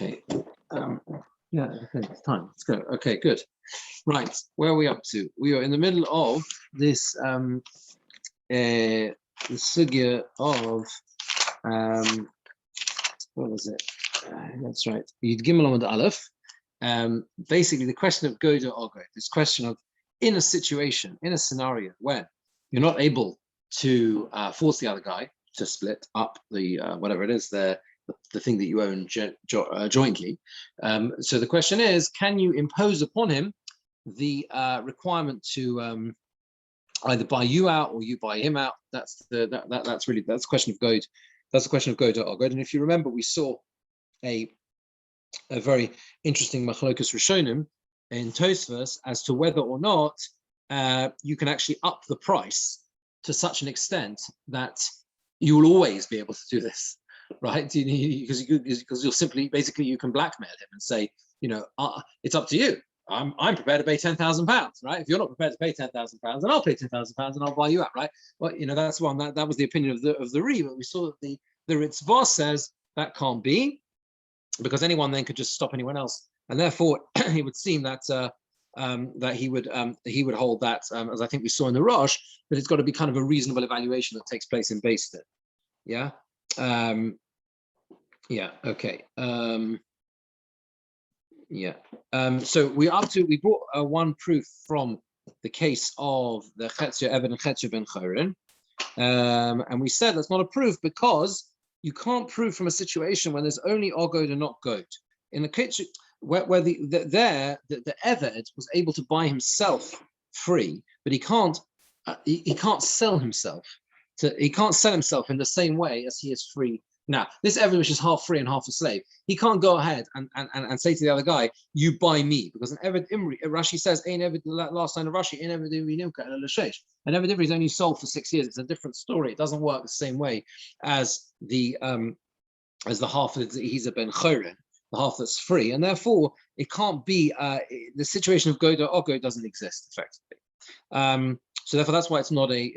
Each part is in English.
Okay. Yeah, okay, it's time. Let's go. Okay, good. Right, where are we up to? We are in the middle of this the sugya of what was it? That's right. Yud Gimel Amud Aleph. Basically, the question of Goda or Ogod, this question of in a situation, in a scenario when you're not able to force the other guy to split up the whatever it is, the thing that you own jointly. So the question is, can you impose upon him the requirement to either buy you out or you buy him out? That's the question of Goda. That's the question of Goda or Ogod. And if you remember, we saw a very interesting machlokas rishonim in Tosfos as to whether or not you can actually up the price to such an extent that you will always be able to do this, right? Because you'll simply, basically, you can blackmail him and say, it's up to you. I'm prepared to pay £10,000, right? If you're not prepared to pay £10,000, then I'll pay £10,000 and I'll buy you out, right? Well, that's one that was the opinion of the Ri, but we saw that the Ritzvah says that can't be, because anyone then could just stop anyone else, and therefore it would seem that that he would hold that, as I think we saw in the Rosh, that it's got to be kind of a reasonable evaluation that takes place in Beis Din. Yeah, okay. So we brought one proof from the case of the Chetzia Eben and Chetzia Ben Chorin, and we said that's not a proof because you can't prove from a situation when there's only Ogod and not God. In the kitchen, where the Eved was able to buy himself free, but he can't sell himself. He can't sell himself in the same way as he is free. Now, this Eved, which is half free and half a slave, he can't go ahead and say to the other guy, "You buy me," because an Eved Imri, Rashi says, "Ein Eved," the last line of Rashi, "Ein Eved Imri Nimka El L'Sheish." An Eved Imri is only sold for 6 years. It's a different story. It doesn't work the same way as the half that he's a Ben Chorin, the half that's free, and therefore it can't be the situation of Goda Ogod doesn't exist effectively. So therefore, that's why it's not a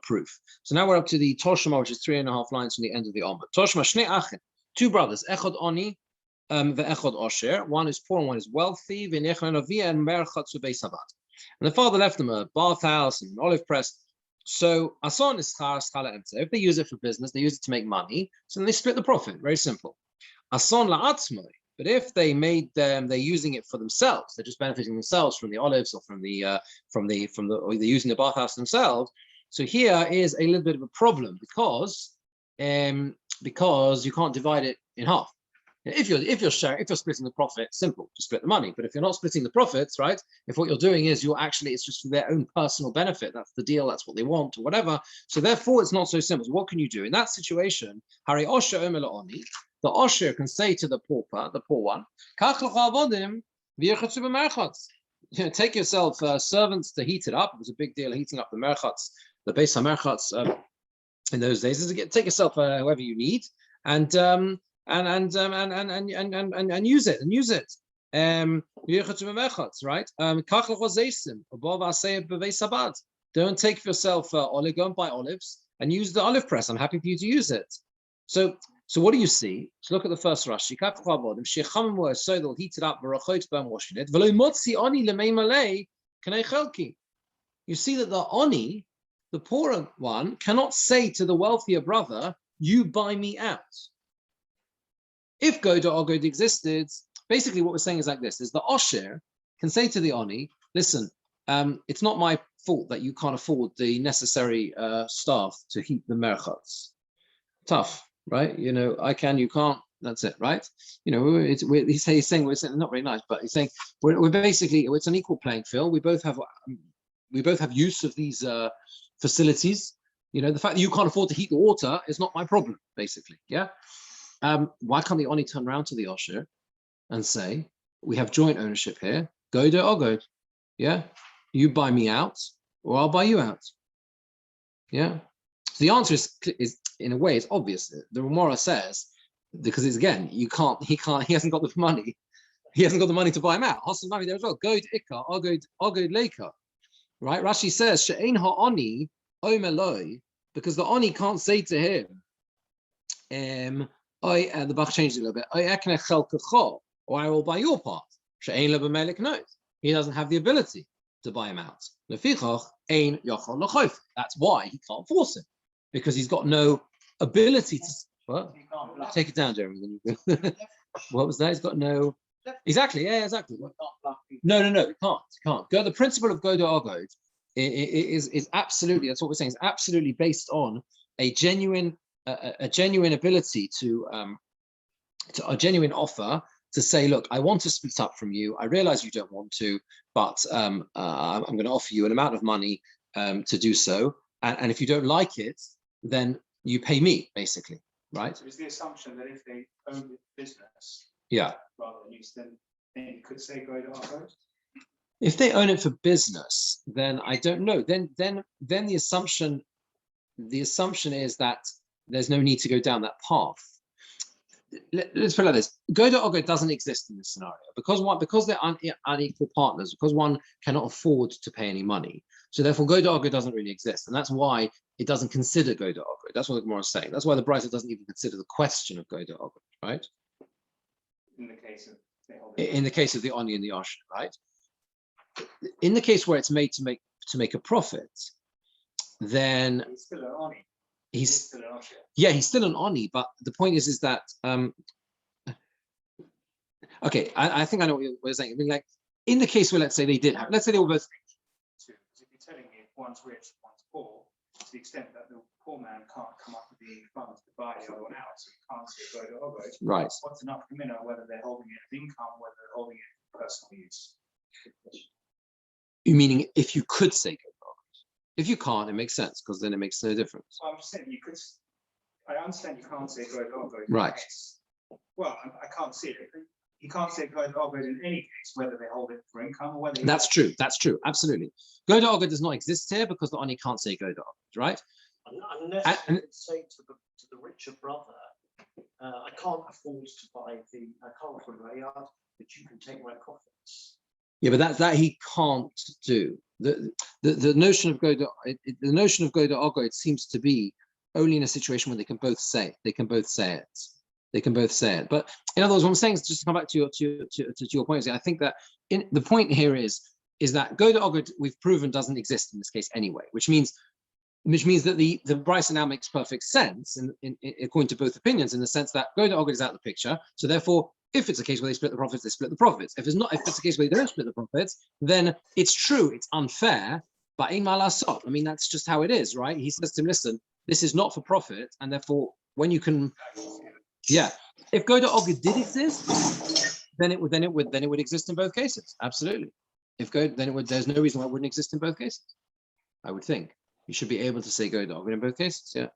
proof. So now we're up to the Toshma, which is 3.5 lines from the end of the Amud. Toshma Shnei Achin, two brothers, Echad Oni, ve'Echad Osher. One is poor and one is wealthy. And the father left them a bathhouse and an olive press. So Ason is schar schala emtze. If they use it for business, they use it to make money. So then they split the profit. Very simple. Ason la'atzmoi. But if they're using it for themselves, they're just benefiting themselves from the olives or or they're using the bathhouse themselves. So here is a little bit of a problem because you can't divide it in half. If you're splitting the profit, simple, just split the money. But if you're not splitting the profits, right? If what you're doing is it's just for their own personal benefit. That's the deal. That's what they want or whatever. So therefore, it's not so simple. So what can you do in that situation? Hari Osher Omer La'oni. The Osher can say to the pauper, the poor one, take yourself servants to heat it up. It was a big deal heating up the merchatz, the Beis HaMerchatz in those days. Take yourself whoever you need and use it. Right? Don't take for yourself olive. Go and buy olives and use the olive press. I'm happy for you to use it. So what do you see? So look at the first Rashi. So they'll heat it up, washing it. You see that the Oni, the poorer one, cannot say to the wealthier brother, "You buy me out." If Goda or Ogod existed, basically what we're saying is like this: is the Osher can say to the Oni, "Listen, it's not my fault that you can't afford the necessary staff to heat the merchatz. Tough. Right, I can, you can't. That's it, right? He's saying we're not very nice, but he's saying we're basically it's an equal playing field. We both have use of these facilities. The fact that you can't afford to heat the water is not my problem, basically. Yeah. Why can't the Oni turn around to the Osher and say we have joint ownership here? Goda or Ogod. Yeah, you buy me out, or I'll buy you out. Yeah. So the answer is in a way it's obvious. The Gemora says because it's again he hasn't got the money. He hasn't got the money to buy him out. Hostel money there as well. Go to Ikka, Ogod Leika. Right? Rashi says She'ein ha'oni omeloi, because the Oni can't say to him, The Bach changed it a little bit. Or I will buy your part. He doesn't have the ability to buy him out. That's why he can't force him, because he's got no ability to. What? Take it down, Jeremy. What was that? He's got no. Exactly. Yeah, exactly. No, he can't. Go. The principle of Godo Ogod is absolutely. That's what we're saying. Is absolutely based on a genuine ability to a genuine offer to say, look, I want to split up from you. I realize you don't want to, but I'm going to offer you an amount of money to do so. And if you don't like it, then you pay me, basically, right? So is the assumption that if they own the business, yeah, rather than use them, then you could say go to Argos? If they own it for business, then I don't know. Then the assumption is that there's no need to go down that path. Let's put it like this: Godo Ogod doesn't exist in this scenario because they're unequal partners, because one cannot afford to pay any money. So therefore, Godo Ogod doesn't really exist, and that's why it doesn't consider Godo Ogod. That's what the Gemora is saying. That's why the Brisa doesn't even consider the question of Godo Ogod, right? In the case of the Oni and the Osher, right? In the case where it's made to make a profit, then he's still an Oni. He's still an Osher. Yeah, he's still an Oni, but the point is that okay, I think I know what you're saying. I mean, like in the case where let's say they were both. If you're telling me if one's rich and one's poor, to the extent that the poor man can't come up with the funds to buy the other one out, so you can't say go to Ogod. Right. What's enough to know whether they're holding it as income, whether they're holding it for personal use? You meaning if you could say go to Ogod? If you can't, it makes sense because then it makes no difference. Well, I'm just saying you could. I understand you can't say go to Ogod. Right. Well, I can't see it. You can't say go to Ogod in any case, whether they hold it for income or whether. That's true. Absolutely. Go to Ogod does not exist here because the Oni can't say go to Ogod, right? Unless you could say to the richer brother, I can't afford to buy I can't afford the yard, but you can take my profits. Yeah, but that he can't do. The notion of go to Ogod seems to be only in a situation where they can both say it. But in other words, what I'm saying is, just to come back to your point, I think that the point here is that go to Ogod we've proven doesn't exist in this case anyway, which means that the Brisa now makes perfect sense in according to both opinions, in the sense that go to Ogod is out of the picture. So therefore, if it's a case where they split the profits, they split the profits. If it's a case where they don't split the profits, then it's true, it's unfair, but ein ma lasot. I mean, that's just how it is, right? He says to him, listen, this is not for profit, and therefore, when you can, yeah, if go to Ogod did exist, then it would exist in both cases. Absolutely. There's no reason why it wouldn't exist in both cases. I would think you should be able to say go to Ogod in both cases. Yeah.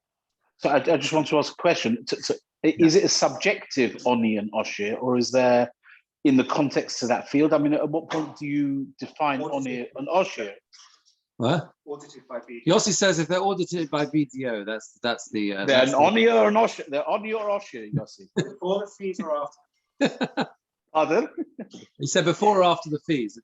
So I just want to ask a question. Is it a subjective Oni and Osher, or is there, in the context of that field? I mean, at what point do you define Oni and Osher? What? Audited by BDO. Yossi says if they're audited by BDO, that's the. They're an Oni or an Osher. They're Oni or Osher, Yossi. Before the fees or after? Pardon? He said before or after the fees.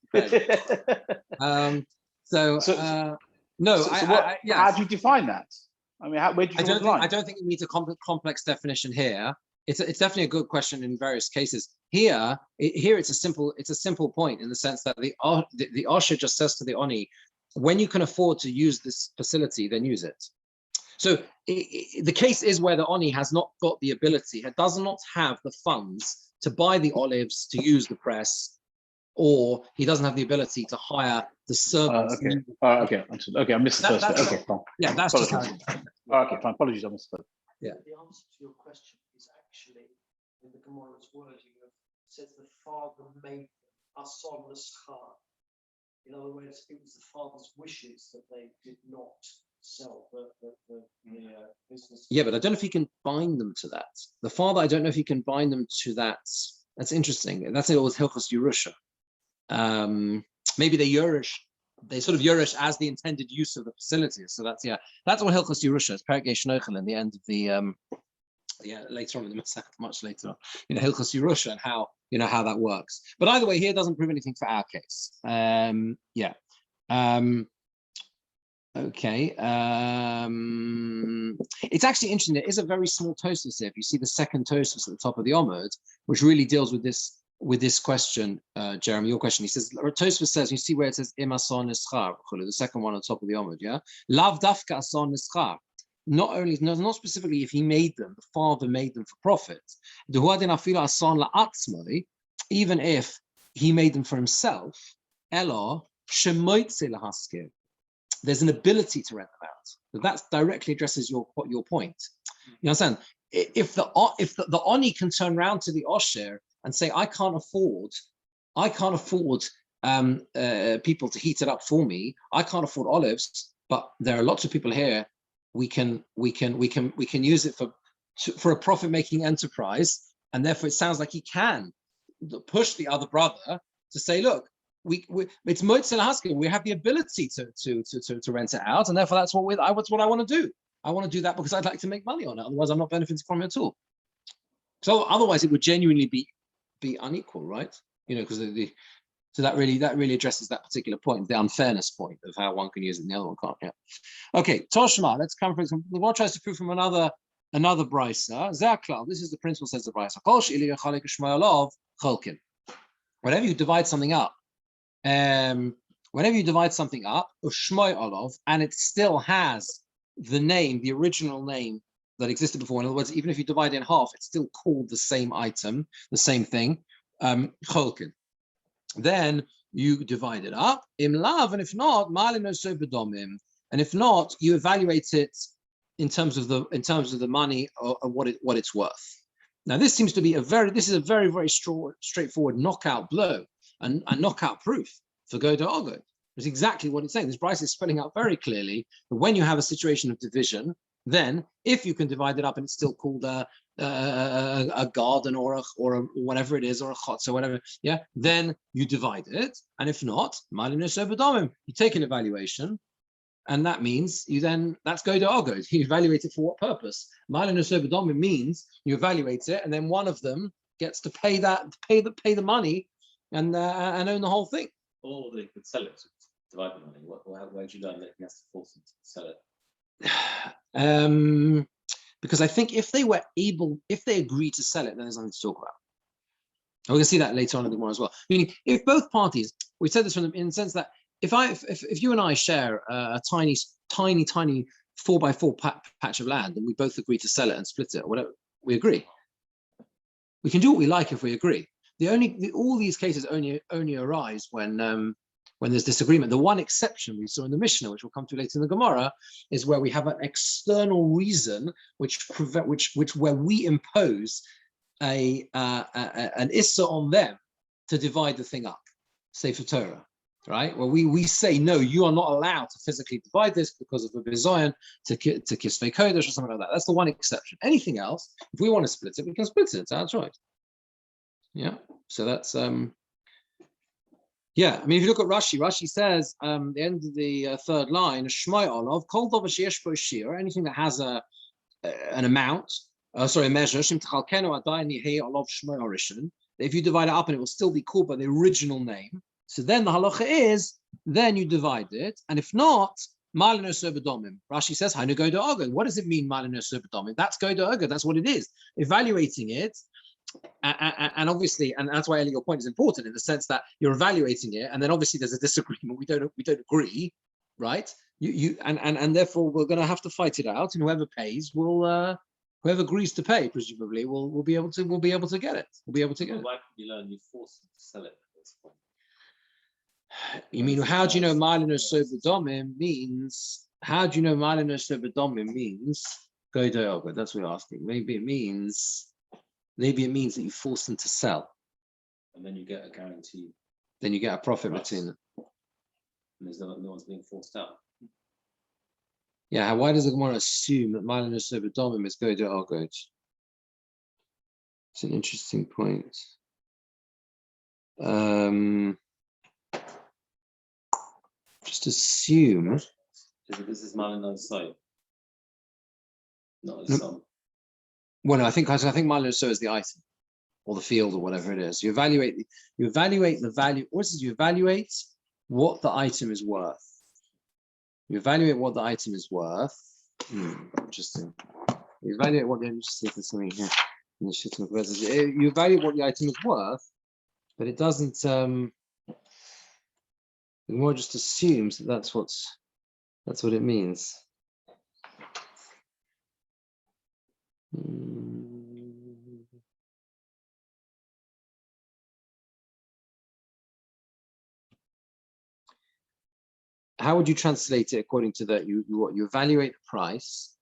No. How do you define that? I mean, where do you draw the line? I don't think it needs a complex definition here. It's definitely a good question in various cases. Here it's a simple point in the sense that the Osher just says to the Oni, when you can afford to use this facility, then use it. So the case is where the Oni has not got the ability, does not have the funds to buy the olives, to use the press, or he doesn't have the ability to hire the servants. Okay. Okay, I missed the first bit. Okay, fine. Yeah, that's just how it is. Okay, fine. Apologies, I missed that. Yeah. The answer to your question is actually in the Gemora's wording of says the father made us on the schar. In other words, it was the father's wishes that they did not sell the business. Yeah, but I don't know if he can bind them to that. The father, I don't know if he can bind them to that. That's interesting. That's it was Hilchos Yerusha. Maybe they sort of Yerush as the intended use of the facilities. So that's what Hilchos Yerusha is. Perek Shnochel in the end of the later on in the Masech, much later on, Hilchos Yerusha and how that works. But either way, here doesn't prove anything for our case. Okay. It's actually interesting. There is a very small Tosfos here. If you see the second Tosfos at the top of the Omud, which really deals with this question, Jeremy, your question. He says, Tosfos says, you see where it says Im ason nischar, the second one on top of the Omud, yeah? Lav dafka ason nischar. Not specifically if he made them, the father made them for profit. Even if he made them for himself, Elo shemoitze lahaskir. There's an ability to rent them out. So that directly addresses your point. You understand? If the Oni can turn around to the Osher and say, I can't afford people to heat it up for me. I can't afford olives, but there are lots of people here. We can use it for a profit-making enterprise, and therefore it sounds like he can push the other brother to say, look, it's moitzel haskin. We have the ability to rent it out, and therefore that's what I want to do. I want to do that because I'd like to make money on it. Otherwise, I'm not benefiting from it at all. So otherwise, it would genuinely be unequal, right? Because so that really addresses that particular point, the unfairness point of how one can use it and the other one can't. Yeah. Okay, Toshma. Let's come from the one tries to prove from another brisa. Zaklal. This is the principle, says the brisa. Whenever you divide something up, ushmoy olav, and it still has the name, the original name that existed before. In other words, even if you divide it in half, it's still called the same item, the same thing. Cholkin. Then you divide it up, imlav, and if not, and if not, you evaluate it in terms of the money or what it's worth. Now, this seems to be a very straightforward knockout blow and knockout proof for Goda Ogo. It's exactly what it's saying. This Bryce is spelling out very clearly that when you have a situation of division, then if you can divide it up and it's still called a garden or whatever it is, or a chotz or whatever, yeah, then you divide it. And if not, you take an evaluation, and that means that's go to Argo. You evaluate it for what purpose? Means you evaluate it, and then one of them gets to pay the money and own the whole thing. Or they could sell it to divide the money. Why would you learn that he has to force them to sell it? Because I think if they agreed to sell it, then there's nothing to talk about. And we can see that later on in the Gemora as well. Meaning, if both parties, we said this from them in the sense that if you and I share a tiny 4x4 patch of land, and we both agree to sell it and split it, or whatever, we agree. We can do what we like if we agree. All these cases only arise when there's disagreement. The one exception we saw in the Mishnah, which we'll come to later in the Gemara, is where we have an external reason where we impose an issa on them to divide the thing up, say for Torah, right? Where we say, no, you are not allowed to physically divide this because of a bizayon to kisvei kodesh or something like that. That's the one exception. Anything else, if we want to split it, we can split it. That's right. Yeah. So that's yeah. I mean, if you look at Rashi says the end of the third line, Shmai Olav, Kol Davar sheyesh bo shir, anything that has an amount, a measure, Shim Tchalkenu Adai Nihei Olav Shmai Orishin. If you divide it up and it will still be called by the original name, so then the halacha is, then you divide it, and if not, Malino Sobadomim. Rashi says, Hainu go to Ogo. What does it mean, Malino Sobadomim? That's go to Ogo. That's what it is. Evaluating it. And obviously, and that's why your point is important in the sense that you're evaluating it, and then obviously there's a disagreement. We don't agree, right? And therefore we're going to have to fight it out, and whoever pays will, whoever agrees to pay, presumably, will be able to get it. We'll be able to get it. Why can you learn you force them to sell it at this point? You mean, how do you know Malino Sobadomim means? How do you know Malino Sobadomim means go to Ogo? That's what we're asking. Maybe it means that you force them to sell. And then you get a guarantee. Then you get a profit between them. And there's no one's being forced out. Yeah, why does the Gemara assume that Malin Sobadomim is go to Ogo? It's an interesting point. Just assume. This is Malin on site. Not his son. Well, no, I think Malin so is the item or the field or whatever it is. You evaluate the value. What is it? You evaluate what the item is worth. You evaluate what the item is worth. Interesting. You evaluate what the interesting. There's something here. You evaluate what the item is worth, but it doesn't. The more just assumes that that's what it means. How would you translate it according to that? You evaluate the price.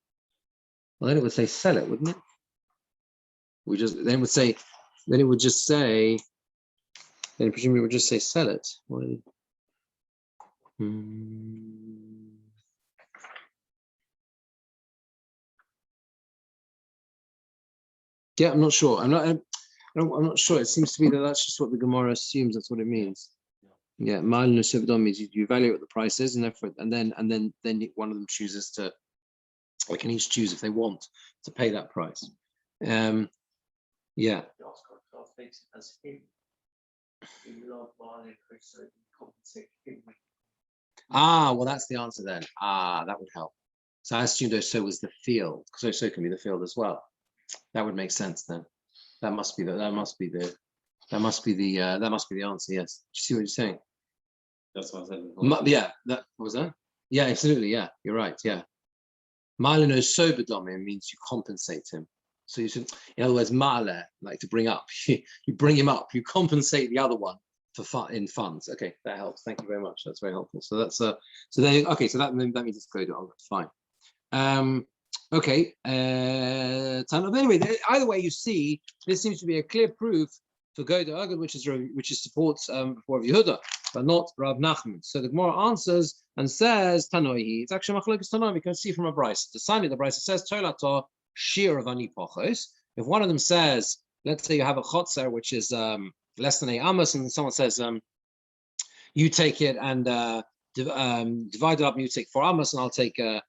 Well, then it would say sell it, wouldn't it? Then it would just say. Then presumably it would just say sell it. Yeah, I'm not sure. I'm not sure. It seems to be that that's just what the Gemora assumes. That's what it means. Yeah, mal nusevdom means you evaluate what the price is, and then one of them chooses to. They can each choose if they want to pay that price. Yeah. Well, that's the answer then. That would help. So I assumed so was the field, because so can be the field as well. That would make sense then. That must be the answer. Yes. Do you see what you're saying? That's what I said. Yeah. What was that? Yeah, absolutely. Yeah, you're right. Yeah. Malino soberdomim means you compensate him. So you should, in other words, male, like to bring up. You bring him up. You compensate the other one in funds. Okay, that helps. Thank you very much. That's very helpful. So that's so that means it's clear. Fine. Okay. Anyway, either way, you see, this seems to be a clear proof for Goda Agad, which supports before Yehuda, but not Rav Nachman. So the Gemara answers and says Tanoihi. It's actually Machlokes Tanoi. We can see from a Brisa. The sign of the Brisa says Tolato Shir of Ani Pochos. If one of them says, let's say you have a chotzer which is less than 8 amos, and someone says you take it and divide it up, and you take 4 amos, and I'll take the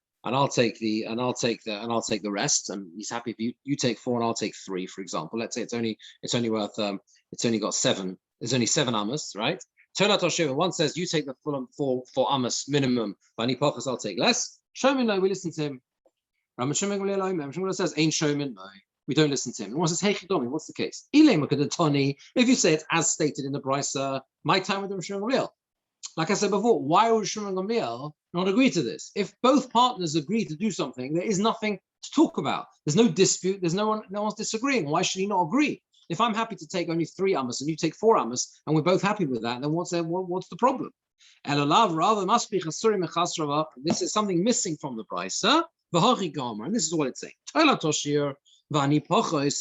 rest, and he's happy if you take 4 and I'll take 3, for example. Let's say it's only worth it's only got 7. There's only 7 amos, right? Tolat Osher, one says you take the full 4 amos minimum, Bani Pachas, I'll take less. Showman, no, we listen to him. Ram Shimon says ain't showman, no, we don't listen to him. And one says, hey Chidomi, what's the case? If you say it's as stated in the Brisa, my time with the Rishon Gamliel. Like I said before, why would Rishon Gamliel not agree to this? If both partners agree to do something, there is nothing to talk about. There's no dispute. There's no one's disagreeing. Why should he not agree? If I'm happy to take only 3 amos and you take 4 amos, and we're both happy with that, then what's the problem? This is something missing from the Brisa. And this is what it's saying.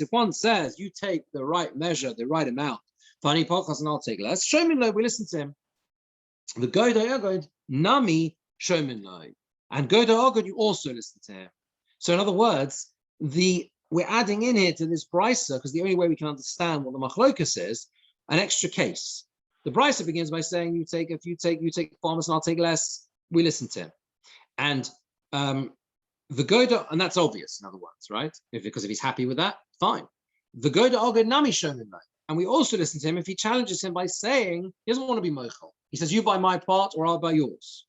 If one says you take the right measure, the right amount, and I'll take less, show me no, we listen to him. The Goda Nami Shomin Loi. And Goda Ogod, you also listen to him. So in other words, we're adding in here to this Brisa, because the only way we can understand what the Machlokas is, an extra case. The Brisa begins by saying you take 4 amos and I'll take less, we listen to him. And the Goda, and that's obvious, in other words, right? Because if he's happy with that, fine. The Goda Ogod Nami Shomin Loi. And we also listen to him if he challenges him by saying he doesn't want to be mochel. He says, you buy my part or I'll buy yours.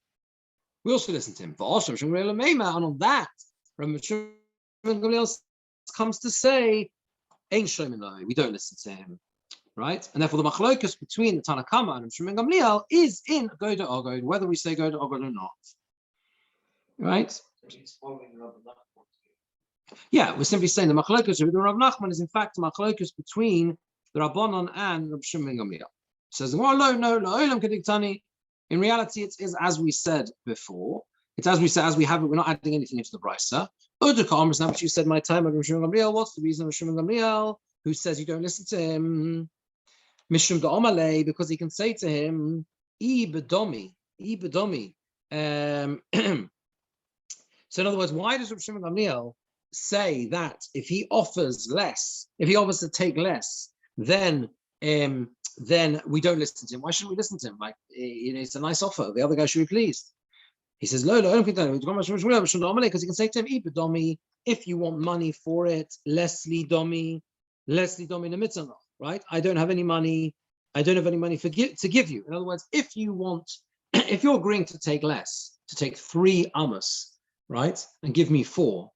We also listen to him. And on that, Gamliel comes to say, ain't Shomin, we don't listen to him. Right? And therefore the machlokas between the Tanakama and Shimon Gamliel is in Goda Ogod, whether we say Goda Ogod or not. Right? Yeah, we're simply saying the machlokas with the Rav Nachman is in fact machlokas between the Rabbanon and Rabbi Shimon Gamliel. Says, in reality, it is as we said before. It's as we said, as we have it, we're not adding anything into the Brisa. Now, but you said my time, Rabbi Shimon Gamliel. What's the reason of Shimon Gamliel, who says you don't listen to him? Mishum da'omalei, because he can say to him, Ibedomi. So in other words, why does Rabbi Shimon Gamliel say that if he offers to take less, then we don't listen to him? Why shouldn't we listen to him? Like, it's a nice offer. The other guy should be pleased. He says, because he can say to him, Ibedomi, if you want money for it, Leslie Domi Nemitzanov, right? I don't have any money to give you. In other words, if you're agreeing to take less, to take 3 amos, right, and give me 4,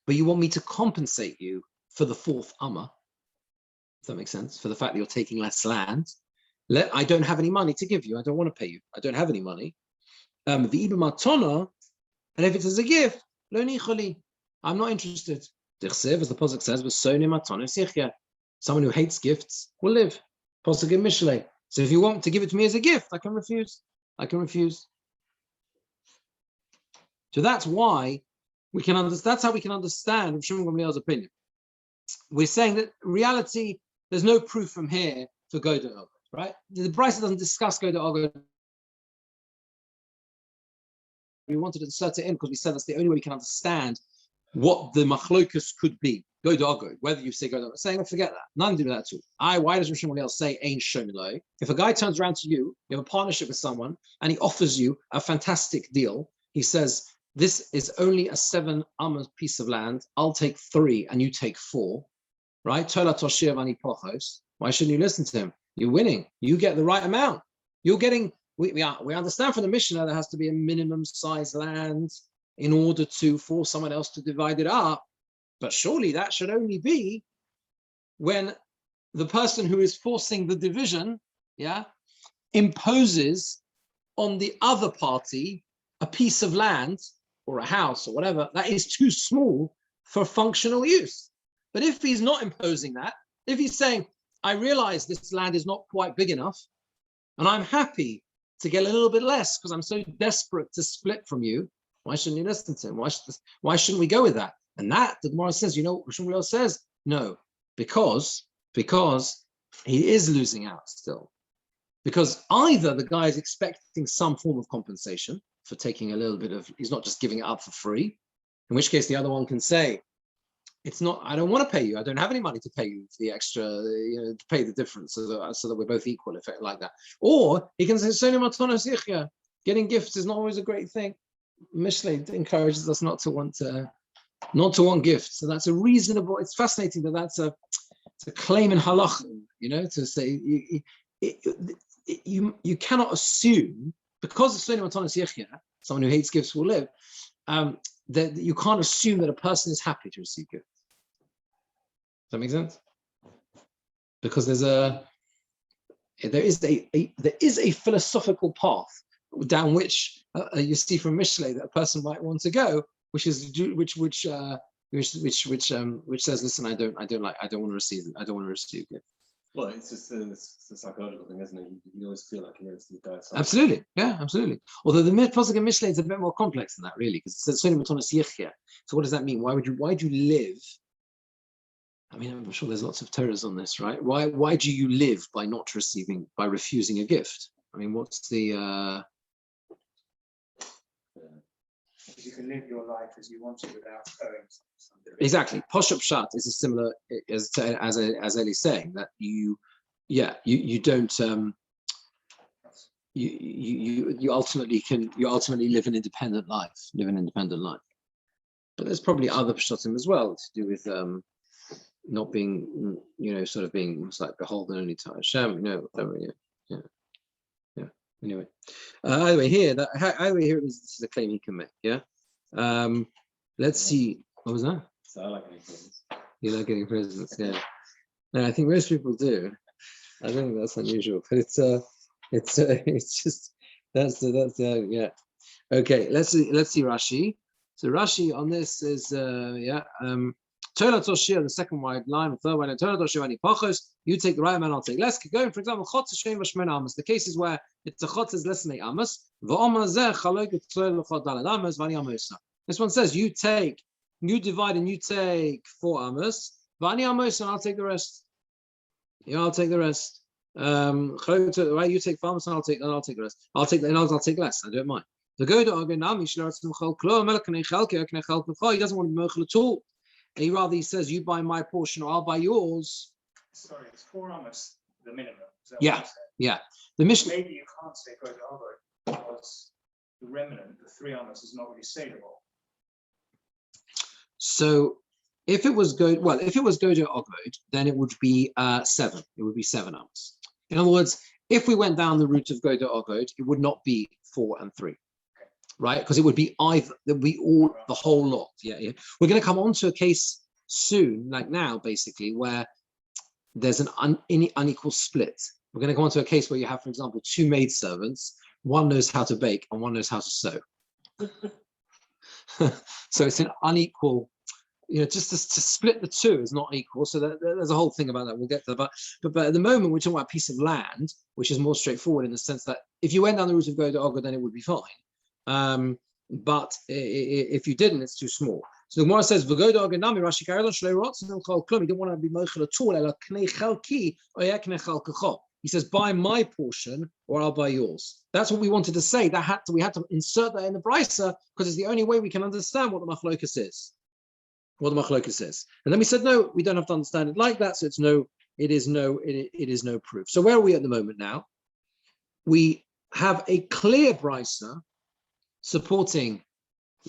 but you want me to compensate you for the 4th amma. Does that make sense? For the fact that you're taking less land. I don't have any money to give you. I don't want to pay you. I don't have any money. The iba matona, and if it is a gift, lo nicholi, I'm not interested. Dichsev, as the pasuk says, v'soni matona sichya. Someone who hates gifts will live. Pasuk in Mishlei. So if you want to give it to me as a gift, I can refuse. I can refuse. So that's why we can understand. That's how we can understand Shimon Gamliel's opinion. We're saying that in reality, there's no proof from here for Goda Ogod, right? The Brisa doesn't discuss Goda Ogod. We wanted to insert it in because we said that's the only way we can understand what the machlokus could be. Goda Ogod, whether you say Goda Ogod. Saying, forget that. Nothing to do with that at all. Why does Shimon Gamliel say Ein Shomiloi? If a guy turns around to you, you have a partnership with someone, and he offers you a fantastic deal, he says, this is only a 7 amma piece of land. I'll take 3 and you take 4, right? Why shouldn't you listen to him? You're winning. You get the right amount. You're getting, we understand from the Mishnah there has to be a minimum size land in order to force someone else to divide it up. But surely that should only be when the person who is forcing the division, imposes on the other party a piece of land or a house or whatever that is too small for functional use. But if he's not imposing that, if he's saying, I realize this land is not quite big enough, and I'm happy to get a little bit less because I'm so desperate to split from you, why shouldn't you listen to him? Why shouldn't we go with that? And that, the Gemora says, Shmuel says, no, because he is losing out still. Because either the guy is expecting some form of compensation for taking a little bit of, he's not just giving it up for free, in which case the other one can say, it's not, I don't want to pay you. I don't have any money to pay you the extra, to pay the difference so that we're both equal, if it like that. Or he can say, getting gifts is not always a great thing. Mishlei encourages us not to want gifts. So that's a reasonable, it's fascinating that that's a claim in halach, to say you cannot assume, because someone who hates gifts will live, that you can't assume that a person is happy to receive gifts. Does that make sense? Because there is a philosophical path down which you see from Mishlei that a person might want to go, which says, listen, I don't want to receive gifts. Well, it's just a psychological thing, isn't it? You always feel like you're going to see guys. Absolutely, yeah, absolutely. Although the pasuk in Mishlei is a bit more complex than that, really, because it says "Soni matonas yichya." So what does that mean? Why do you live? I mean, I'm sure there's lots of Toras on this, right? Why do you live by refusing a gift? I mean, what's the? Because you can live your life as you want to without owing something. Exactly. Poshup Shat is a similar as Eli's saying that you don't you ultimately live an independent life. But there's probably other pshatim as well to do with not being sort of being almost like beholden only to Hashem. Anyway, either way here this is a claim he can make. Yeah. Let's see. What was that? So I like getting presents. You like getting presents, yeah. No, I think most people do. I don't think that's unusual, but it's just that's yeah. Okay, let's see Rashi. So Rashi on this is Tola Toshia, the second wide line, the third wide, Tola Toshia any pachos, you take the right amount, I'll take less. Going, for example, Chotz Shem Vashmen Amos. The cases where it's a Chotz is less than 8 Amos. V'Omer Zeh Chalok Tzol L'Chot Daled Amos V'Ani Amosa. This one says you divide and you take 4 Amos. V'Ani Amosa, and I'll take the rest. Yeah, I'll take the rest. Right, you take 4 Amos and I'll take the rest. I'll take less. I don't mind. The go to Argonami Shloratzim Chol Klo Melknei Chalke Knei Chalke. He doesn't want to be mochel at all. He says, you buy my portion or I'll buy yours. Sorry, it's 4 amos the minimum. Is that Yeah, what you said? yeah. The Mishnah. Maybe you can't say go to Ogod because the remnant, the 3 amos, is not really saleable. So if it was go to Ogod, then it would be 7. It would be 7 amos. In other words, if we went down the route of go to Ogod, it would not be 4 and 3. right? Because it would be either, it would be all, the whole lot. Yeah, yeah. We're going to come on to a case soon, like now, basically, where there's an unequal split. We're going to go on to a case where you have, for example, two maidservants. One knows how to bake and one knows how to sew. So it's an unequal, just to split the two is not equal. So there's a whole thing about that. We'll get to that. But at the moment, we're talking about a piece of land, which is more straightforward in the sense that if you went down the route of go to Ogod, then it would be fine. But if you didn't, it's too small. So the Gemora says, "V'go to Ogod nami Rashi Karelon shlei rotzen el chol klum." He didn't want to be mochel at all. Ela knei chalki or knei chalkacho. He says, "Buy my portion, or I'll buy yours." That's what we wanted to say. We had to insert that in the brisa because it's the only way we can understand what the machlokas is. What the machlokas is. And then we said, no, we don't have to understand it like that. So it is no proof. So where are we at the moment now? We have a clear brisa supporting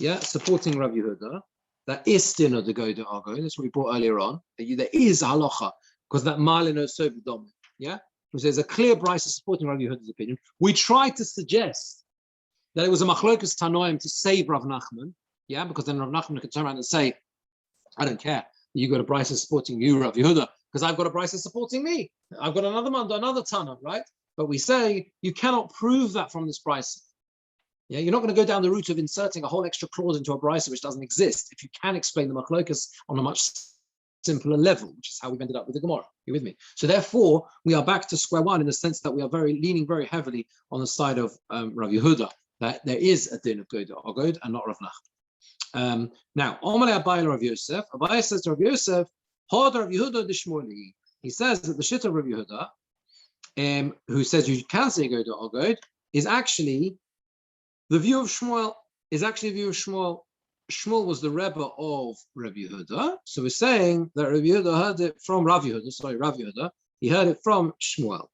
Rav Yehuda. That is stinner to go to Argo. That's what we brought earlier on. There is halacha because that malino so dominant. Yeah, because there's a clear brisa supporting Rav Yehuda's opinion. We tried to suggest that it was a machlokas tanoim to save Rav Nachman. Yeah, because then Rav Nachman could turn around and say, I don't care. You got a brisa supporting you, Rav Yehuda, because I've got a brisa supporting me. I've got another Tana, right? But we say you cannot prove that from this brisa. Yeah, you're not going to go down the route of inserting a whole extra clause into a brisa which doesn't exist if you can explain the machlokas on a much simpler level, which is how we've ended up with the Gemora. You with me? So therefore, we are back to square one in the sense that we are leaning very heavily on the side of Rav Yehuda, that there is a din of Gode Ogod and not Rav Nachman. Now, Omalei Abai Rav Yosef. Abai says to Rav Yosef, Hod Rav Yehuda d'Shmoli. He says that the shit of Rav Yehuda, who says you can say Gode Ogod, is actually the view of Shmuel. Shmuel was the Rebbe of Rav Yehuda, so we're saying that Rav Yehuda heard it from Rav Yehuda. He heard it from Shmuel.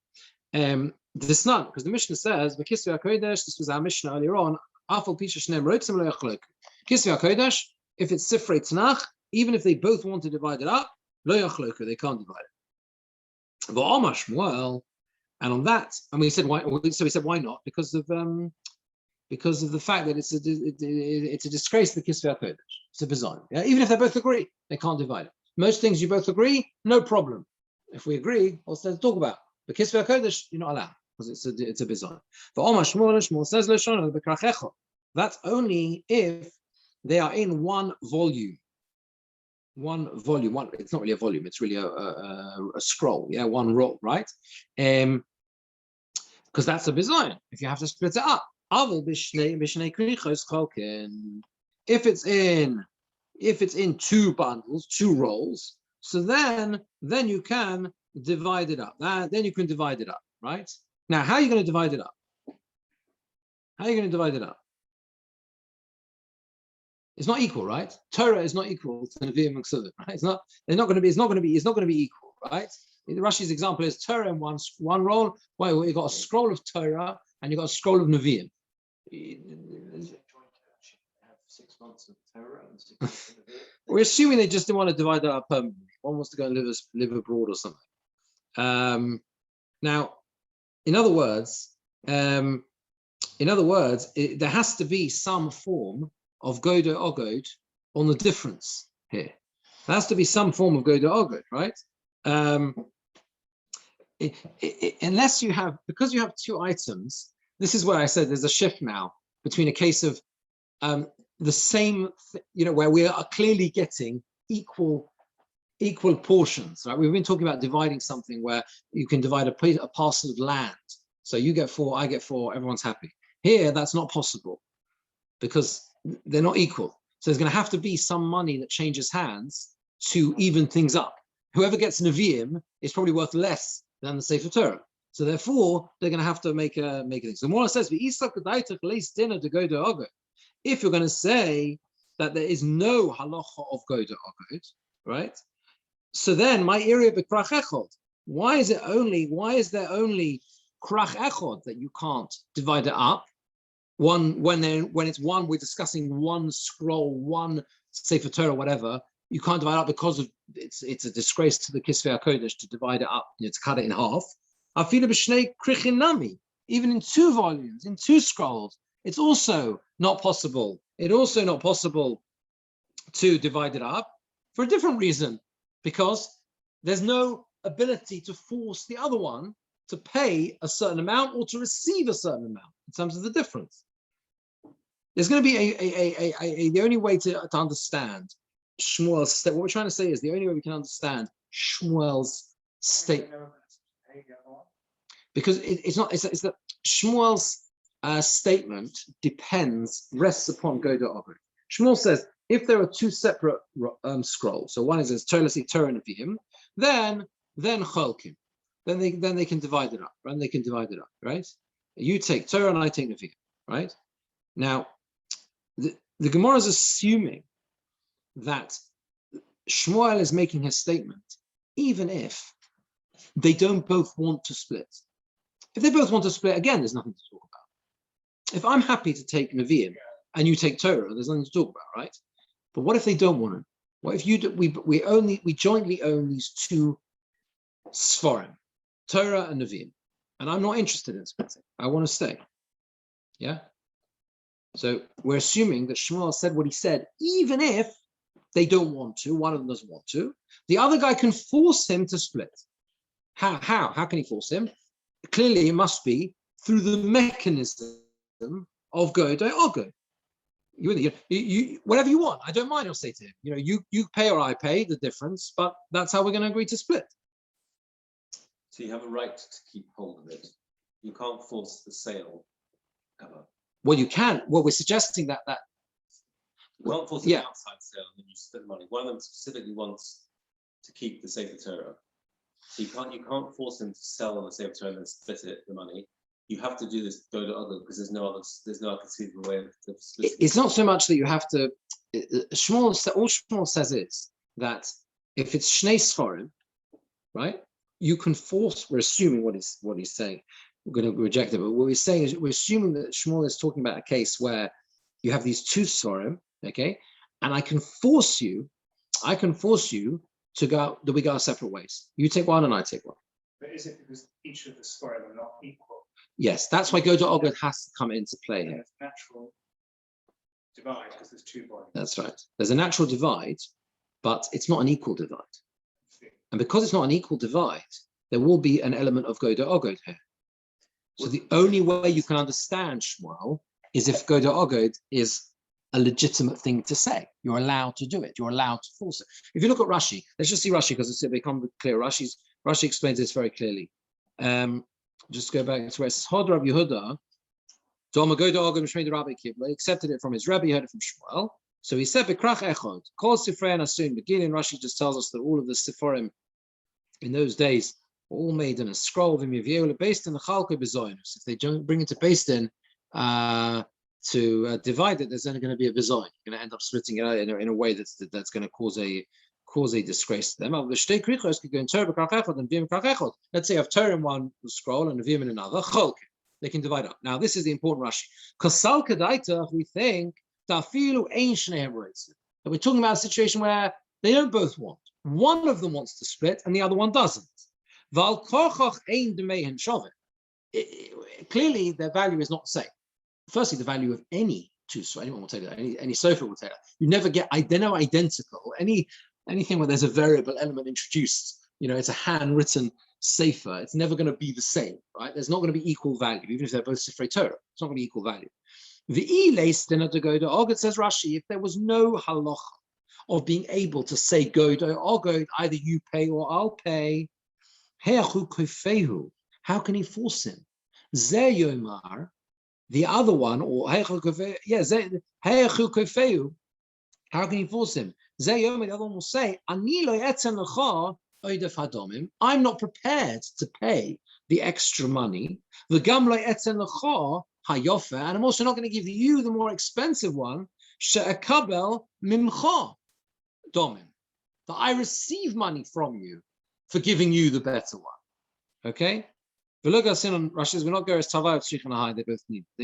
This not because the Mishnah says, "V'kisvei HaKodesh." This was our Mishnah earlier on. Afal pisha shneim rotzim lo yachlok. Kisvei HaKodesh, if it's Sifrei Tanakh, even if they both want to divide it up, lo yachloku, they can't divide it. V'amar Shmuel, and on that, and we said why? So we said why not? Because of the fact that it's a disgrace to the Kisvei HaKodesh. It's a bizarre. Yeah? Even if they both agree, they can't divide it. Most things you both agree, no problem. If we agree, what's there to talk about? The Kisvei HaKodesh, you're not allowed because it's a bizarre. V'amar Shmuel says l'shon b'krachecho. That's only if they are in one volume. It's not really a volume, it's really a scroll, yeah, one roll, right? Because that's a bizarre. If you have to split it up. If it's in two bundles, two rolls, so then you can divide it up. Then you can divide it up, right? Now, how are you going to divide it up? It's not equal, right? Torah is not equal to Nevi'im and Ksuvim, right? It's not going to be equal, right? Rashi's example is Torah in one roll. Well, you've got a scroll of Torah and you've got a scroll of Nevi'im. Have 6 months of Torah and 6 months of Nevi'im. We're assuming they just didn't want to divide that up permanently. One wants to go and live abroad or something. Now, in other words, there has to be some form of Godo Ogod on the difference here. There has to be some form of Godo Ogod, right? Unless you have, because you have two items, this is where I said there's a shift now between a case of the same, where we are clearly getting equal portions, right? We've been talking about dividing something where you can divide a parcel of land. So you get 4, I get 4, everyone's happy. Here, that's not possible because they're not equal. So there's going to have to be some money that changes hands to even things up. Whoever gets Nevi'im is probably worth less than the Sefer Torah. So therefore, they're going to have to make a thing. So Gemora says, if you're going to say that there is no halacha of Godo Ogod, right? So then my area b'krach echod. Why is there only krach echod that you can't divide it up? When it's one, we're discussing one scroll, one Sefer Torah, whatever. You can't divide it up because of it's a disgrace to the Kisvei HaKodesh to divide it up, to cut it in half. Even in 2 volumes, in 2 scrolls, It's also not possible. To divide it up for a different reason, because there's no ability to force the other one to pay a certain amount or to receive a certain amount in terms of the difference. There's going to be the only way to understand Shmuel's what we're trying to say is the only way we can understand Shmuel's statement, because it's that Shmuel's statement rests upon Goda Ogre. Shmuel says if there are two separate scrolls, so one is Torah and Nevi'im, then Cholkim, then they can divide it up, right? They can divide it up, right? You take Torah and I take Nevi'im, right? Now, the Gemara is assuming that Shmuel is making his statement, even if they don't both want to split. If they both want to split, again, there's nothing to talk about. If I'm happy to take Nevi'im and you take Torah, there's nothing to talk about, right? But what if they don't want to? What if we jointly own these two Sforim, Torah and Nevi'im, and I'm not interested in splitting. I want to stay. Yeah. So we're assuming that Shmuel said what he said, even if they don't want to. One of them doesn't want to. The other guy can force him to split. How? How can he force him? Clearly, it must be through the mechanism of go do ogo. You whatever you want. I don't mind. I'll say to him, you pay or I pay the difference, but that's how we're going to agree to split. So you have a right to keep hold of it. You can't force the sale ever. Well, you can. Well, we're suggesting that You can't force an outside sale and then you split the money. One of them specifically wants to keep the Sefer Torah. So you can't force him to sell on the Sefer Torah and then split the money. You have to do this go to other because there's no conceivable way of splitting. It's not so much that you have to. All Shmuel says is that if it's Shnei Sforim, right, you can force. We're assuming what he's saying. We're going to reject it, but what we're saying is we're assuming that Shmuel is talking about a case where you have these two Sforim, okay, and I can force you to go that we go our separate ways. You take one and I take one. But is it because each of the Sforim are not equal? Yes, that's why Goda Ogod has to come into play here. Natural divide because there's two bodies. That's right. There's a natural divide, but it's not an equal divide. And because it's not an equal divide, there will be an element of Goda Ogod here. So the only way you can understand Shmuel is if Goda Ogod is a legitimate thing to say. You're allowed to do it. You're allowed to force it. If you look at Rashi, let's just see Rashi because it's become clear. Rashi explains this very clearly. Just go back to where it says, Hod Rabbi Yehuda, he accepted it from his Rabbi, he heard it from Shmuel. So he said, Bekrach Echod, Kol Sifrei Nasun, beginning Rashi just tells us that all of the Sifrim in those days were all made in a scroll, based in the Chalke Bezoinus. If they don't bring it to based in to divide it, there's only going to be a Bezoin. You're going to end up splitting it out in a way that's going to cause a disgrace to them. Let's say you have Torah in one scroll and Nevi'im in another. They can divide up. Now, this is the important Rashi. Because we think that we're talking about a situation where they don't both want. One of them wants to split and the other one doesn't. Clearly, their value is not the same. Firstly, the value of any two, so anyone will take that, any sofa will take that. You never get, they're no identical. Anything where there's a variable element introduced, it's a handwritten sefer, it's never going to be the same, right? There's not going to be equal value, even if they're both Sifrei Torah. It's not going to be equal value. The Eilais to go to Ogod, says Rashi, if there was no halacha of being able to say go to Ogod, either you pay or I'll pay, how can he force him? Zeh Yomar, the other one, or how can he force him? The other one will say, I'm not prepared to pay the extra money. And I'm also not going to give you the more expensive one, that I receive money from you for giving you the better one. Okay? We're not going as Tavai of Shichan. They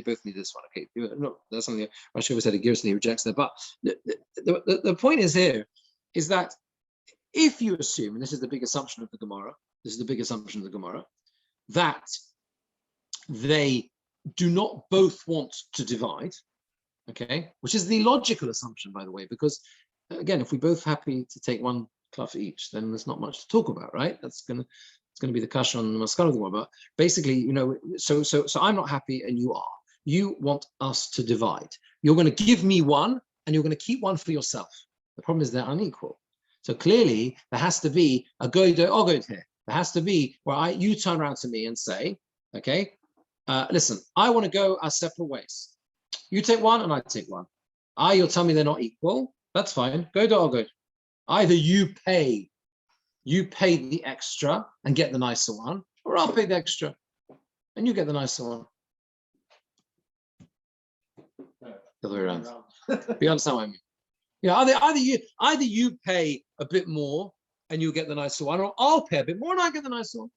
both need this one. Okay, no, that's something that Rashi always said. He rejects that. But the point is here is that if you assume, and this is the big assumption of the Gemora, that they do not both want to divide, okay, which is the logical assumption, by the way, because again, if we're both happy to take one cloth each, then there's not much to talk about, right? It's going to be the kasha on the maskana of the Gemara. But basically, so I'm not happy and you are. You want us to divide. You're going to give me one and you're going to keep one for yourself. The problem is they're unequal. So clearly there has to be a godo ogod here. There has to be where you turn around to me and say, okay, listen, I want to go our separate ways. You take one and I take one. You'll tell me they're not equal. That's fine. Godo ogod. Either you pay the extra and get the nicer one, or I'll pay the extra and you get the nicer one. The other way around. You understand what I mean? Either you pay a bit more and you get the nicer one, or I'll pay a bit more and I get the nicer one.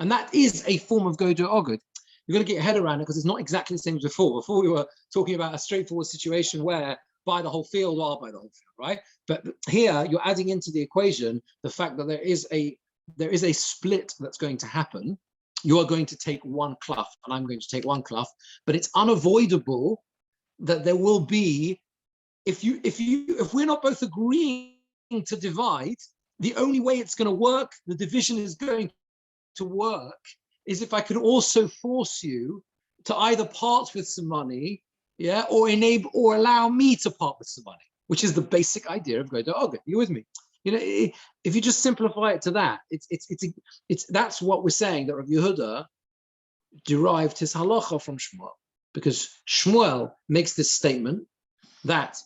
And that is a form of godo ogod. You've got to get your head around it because it's not exactly the same as before. Before we were talking about a straightforward situation where buy the whole field or I'll buy the whole field, right? But here you're adding into the equation the fact that there is a split that's going to happen. You are going to take one cloth and I'm going to take one cloth, but it's unavoidable that there will be, if we're not both agreeing to divide, the only way it's going to work, the division is going to work, is if I could also force you to either part with some money, yeah, or enable or allow me to part with some money, which is the basic idea of godo ogod. You with me? If you just simplify it to that, it's that's what we're saying, that Rabbi Yehuda derived his halacha from Shmuel, because Shmuel makes this statement that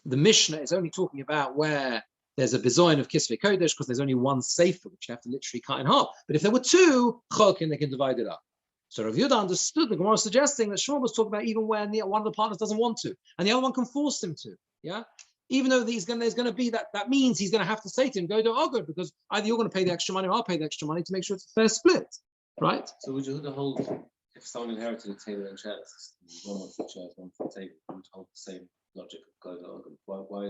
the Mishnah is only talking about where there's a bizoin of Kisvei Kodesh because there's only one sefer, which you have to literally cut in half. But if there were two chokin, they can divide it up. So Rav Yehuda understood the Gemara suggesting that Shmuel was talking about even when one of the partners doesn't want to, and the other one can force him to. Yeah, even though there's going to be that means he's going to have to say to him, "Go to Ogod," because either you're going to pay the extra money or I'll pay the extra money to make sure it's a fair split, right? So would Yehuda hold if someone inherited a table and chairs, one for the chairs, one for the table, would hold the same logic of go to Ogod? Why?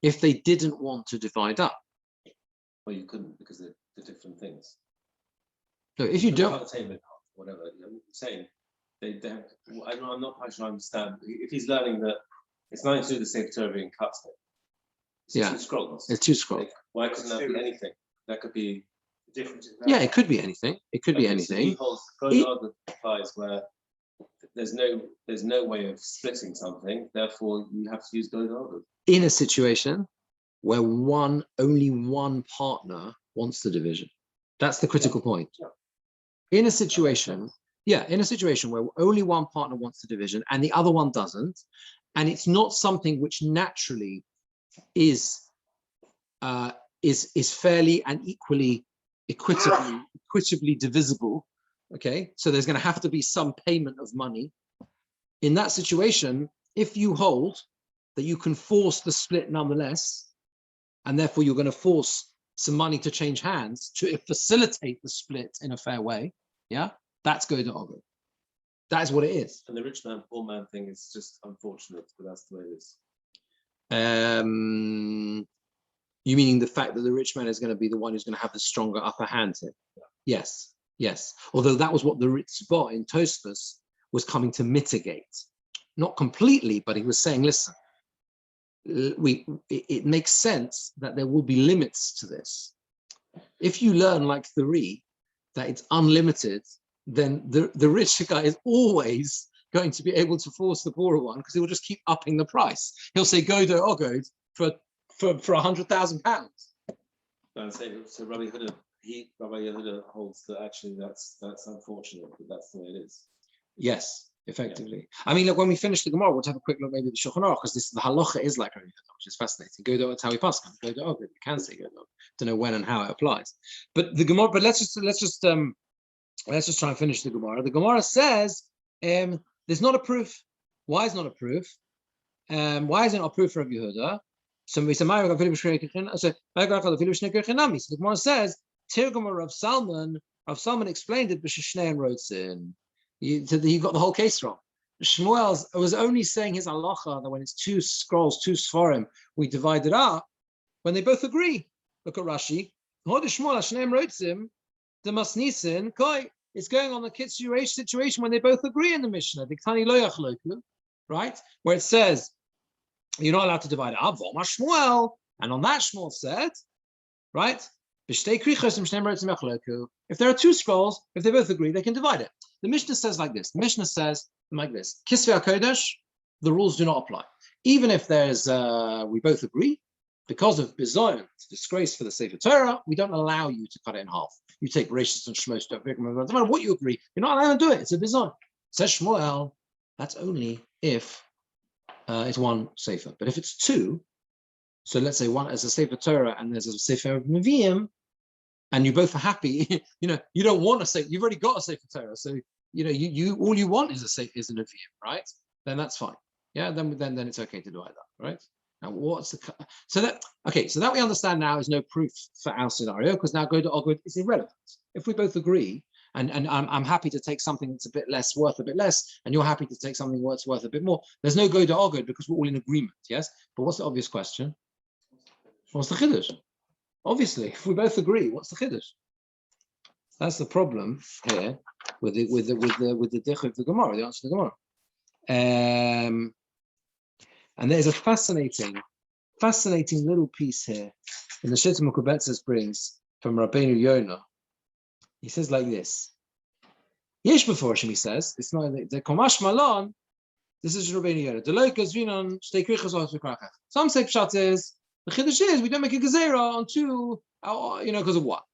If they didn't want to divide up, Well, you couldn't because they're different things. so if you don't, Cut the table in half, whatever. I'm saying they have. I'm not quite sure I understand. If he's learning that it's nothing to do with the same Torah being cut. It's Yeah. two scrolls. it's two scrolls. Why couldn't that be anything? That could be Difference. Yeah, it could be anything. It could be anything. Code applies where there's no way of splitting something. Therefore, you have to use code. In a situation where only one partner wants the division. That's the critical point. In a situation where only one partner wants the division and the other one doesn't, and it's not something which naturally is fairly and equitably divisible. Okay, so there's going to have to be some payment of money. In that situation, if you hold that you can force the split nonetheless, and therefore you're going to force some money to change hands to facilitate the split in a fair way, yeah, that's godo ogod. That is what it is. And the rich man, poor man thing is just unfortunate, but that's the way it is. You meaning the fact that the rich man is going to be the one who's going to have the stronger upper hand here? Yeah. Yes. Although that was what the Ritzvah in Tosfos was coming to mitigate. Not completely, but he was saying, listen, it makes sense that there will be limits to this. If you learn like Thuri, that it's unlimited, then the richer guy is always going to be able to force the poorer one because he will just keep upping the price. He'll say godo ogod for £100,000. So Rabbi Yehuda holds that actually that's unfortunate, but that's the way it is. Yes, effectively. I mean, look, when we finish the Gemara, we'll have a quick look maybe at the Shulchan Aruch, because the halacha is like Rabbi Yehuda, which is fascinating. Godo, it's how we pass. Godo ogod. You can say godo. Don't know when and how it applies. But the Gemara. But let's just try and finish the Gemara. The Gemara says there's not a proof. Why is not a proof? Why is it not a proof for Rabbi Yehuda? So the Gemara says, Tirgum Rav Salman explained it, but Shneim wrote in. He got the whole case wrong. Shmuel was only saying his halacha that when it's two scrolls, two sforim, we divide it up when they both agree. Look at Rashi. the Masnisin Koi. It's going on the situation when they both agree in the Mishnah, the Ktani Lo Yachloku, right? Where it says you're not allowed to divide it up. Shmuel, and on that Shmuel said, right? If there are two scrolls, if they both agree, they can divide it. The Mishnah says like this. The Mishnah says like this: Kisvei HaKodesh, the rules do not apply. Even if there's, we both agree, because of bizayon, disgrace for the Sefer Torah, we don't allow you to cut it in half. You take Rashis and Shmos, no matter what you agree, you're not allowed to do it. It's a bizayon. Says Shmuel, that's only if it's one Sefer. But if it's two, so let's say one as a Sefer Torah and there's a Sefer Nevi'im, and you both are happy, you don't want to say, you've already got a Sefer Torah, so you all you want is a Nevi'im, right? Then that's fine. Yeah, then it's okay to do like that, right? Now what's the so that we understand now is no proof for our scenario, because now go to Ogud is irrelevant. If we both agree, and I'm happy to take something that's a bit less, worth a bit less, and you're happy to take something that's worth a bit more, there's no go to Ogud because we're all in agreement, yes? But what's the obvious question? What's the chiddush? Obviously, if we both agree, what's the chiddush? That's the problem here with the dich of the Gemara, the answer to the Gemara. And there's a fascinating little piece here in the Shita Mukubetzes brings from Rabbeinu Yonah. He says like this. Yesh Beforshim, he says, it's not the Komash Malon. This is Rabbeinu Yonah. Some say pshat is the chiddush is we don't make a gezerah on two, because of what?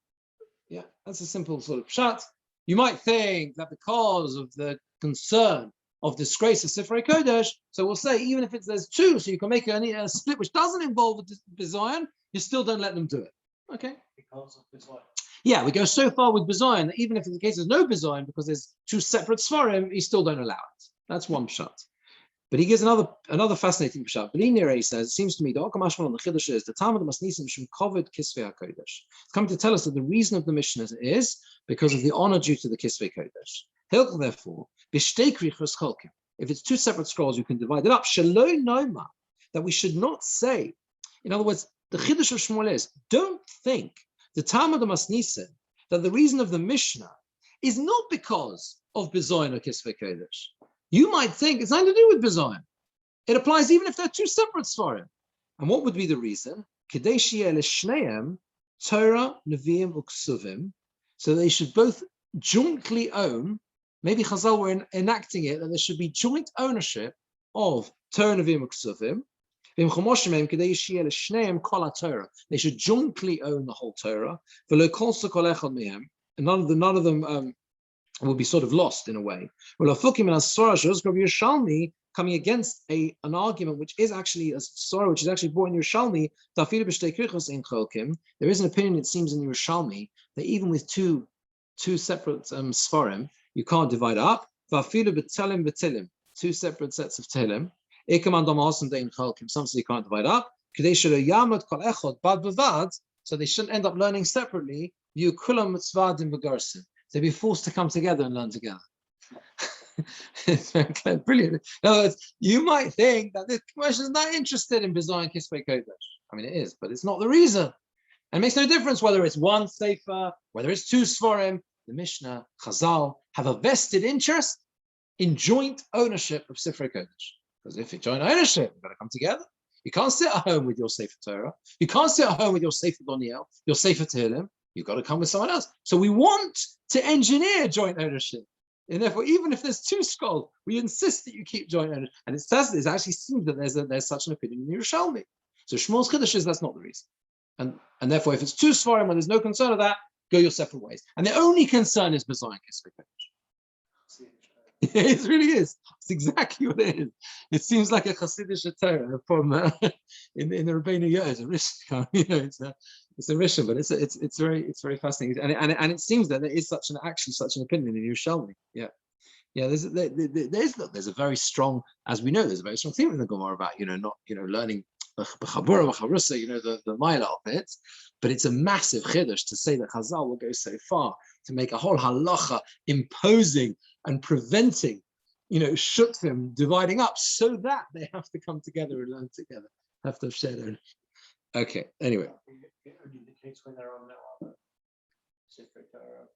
Yeah, that's a simple sort of pshat. You might think that because of the concern of disgrace of Sifrei Kodesh, so we'll say even if there's two, so you can make a split which doesn't involve bizayon, you still don't let them do it. Okay? Because of bizayon. Yeah, we go so far with bizayon that even if in the case there's no bizayon, because there's two separate svarim, you still don't allow it. That's one pshat. But he gives another fascinating pshat. But he says, it seems to me, the Okamashman on the Chiddush is the Talmud Masnisim Shum Kovid Kisvei HaKodesh. It's coming to tell us that the reason of the Mishnah is because of the honor due to the Kisvei Kodesh. Hilch, therefore, if it's two separate scrolls, you can divide it up. Shaloi Noima, that we should not say. In other words, the Chiddush of Shmuel is, don't think the Talmud Masnisim that the reason of the Mishnah is not because of Bizayon or Kisvei Kodesh. You might think it's nothing to do with bizayon. It applies even if they're two separate svarim. And what would be the reason? Kedei sheyeh l'shneim Torah, Nevi'im, Uksuvim, so they should both jointly own. Maybe Chazal were enacting it that there should be joint ownership of Torah, Nevi'im, Uksuvim. Kedei sheyeh l'shneim kol haTorah. They should jointly own the whole Torah. V'lo kol kol echad mehem. And none of them will be sort of lost in a way. Well, Yerushalmi coming against an argument which is actually a sorrow, which is actually brought in Yerushalmi. There is an opinion, it seems, in Yerushalmi that even with two separate svarim, you can't divide up. Two separate sets of telim. Some say you can't divide up. So they shouldn't end up learning separately. They'd be forced to come together and learn together. It's very clear, brilliant. In other words, you might think that this question is not interested in Bizayon Kisvei Kodesh. I mean, it is, but it's not the reason. And it makes no difference whether it's one Sefer, whether it's two Svarim. The Mishnah, Chazal, have a vested interest in joint ownership of Sifrei Kodesh. Because if it's joint ownership, you've got to come together. You can't sit at home with your Sefer Torah. You can't sit at home with your Sefer Doniel, your Sefer Tehillim. You've got to come with someone else. So we want to engineer joint ownership. And therefore, even if there's two scrolls, we insist that you keep joint ownership. And it actually seems that there's such an opinion in Yerushalmi. So Shmuel's Chiddush is that's not the reason. And therefore, if it's two Svarim when there's no concern of that, go your separate ways. And the only concern is Bizayon Kisvei Kodesh. It really is. It's exactly what it is. It seems like a Chassidish Torah from in the Rabbeinu Yonah. It's a Rishon, it's a Rishon, but it's very fascinating. And it seems that there is such an opinion in Yerushalmi. Yeah. There's a very strong, as we know, there's a very strong theme in the Gemara about not learning the Maila of it, but it's a massive chiddush to say that Chazal will go so far to make a whole halacha imposing and preventing, shutfim dividing up, so that they have to come together and learn together, have to share their. Okay. Anyway. Only the case when there are no other Sifrei Torah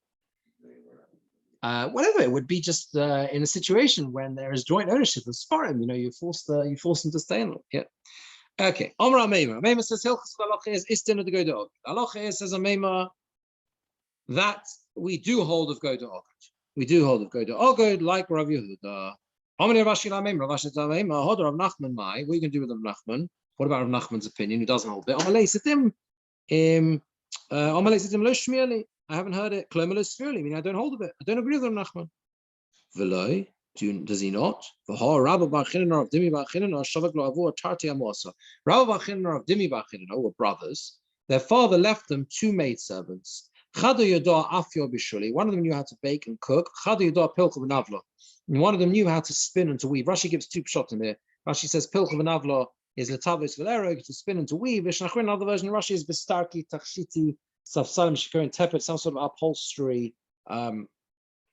Whatever, it would be just in a situation when there is joint ownership of Sfarim, you force them to stay in it. Yeah. Okay. Omra Meima. Meima says Hilchas Halacha is Istin of the Goda. Halacha says a Meima that we do hold of Goda Ogod. We do hold of Goda Ogod like Rav Yehuda. Omra Rashi La Meima. Rav Meima. Hodor Rav Nachman Mai. What are you going to do with Rav Nachman? What about Rav Nachman's opinion? Who doesn't hold it? Omalei Sitim. Omalei Sitim Lo Shmieli. I haven't heard it. Meaning I don't hold of it. I don't agree with Rav Nachman. V'loi, does he not? Rabbi Birnbaum of Dimi Birnbaum Shavak Lo Avu Tarti Amosa. Rabbi Birnbaum of Dimi Birnbaum were brothers. Their father left them 2 maidservants. Chado Yodah Afyo Bishuli. One of them knew how to bake and cook. Chado Yodah Pilcha V'Navlo. And one of them knew how to spin and to weave. Rashi gives 2 shots in there. Rashi says Pilcha V'Navlo is Letavis V'Lerog, to spin and to weave. Vishnachrin, another version of Rashi is Bistarki Tachshiti Safsalim Shikorin Tepet, some sort of upholstery,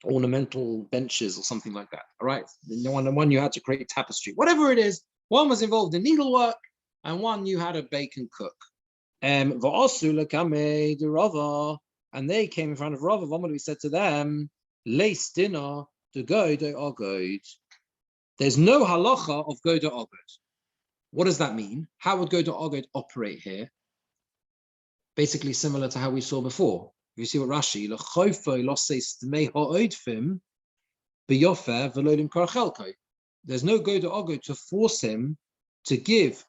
ornamental benches or something like that. All right. The one you had to create tapestry. Whatever it is, one was involved in needlework and one knew how to bake and cook. And they came in front of Rava. What we said to them, Leis dinner to go to Ogod. There's no halacha of go to Ogod. What does that mean? How would go to Ogod operate here? Basically similar to how we saw before. If you see what Rashi, there's no go to Ogod to force him to give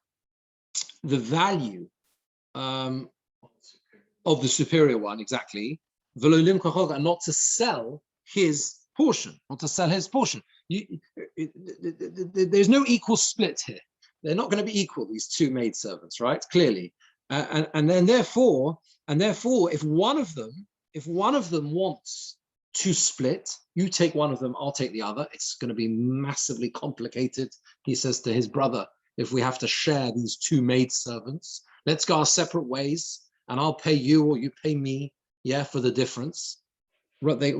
the value of the superior one, exactly, and not to sell his portion, There's no equal split here. They're not going to be equal, these 2 maidservants, right? Clearly. And therefore, if one of them wants to split, you take one of them, I'll take the other. It's going to be massively complicated. He says to his brother, if we have to share these 2 maidservants, let's go our separate ways, and I'll pay you or you pay me, for the difference. And the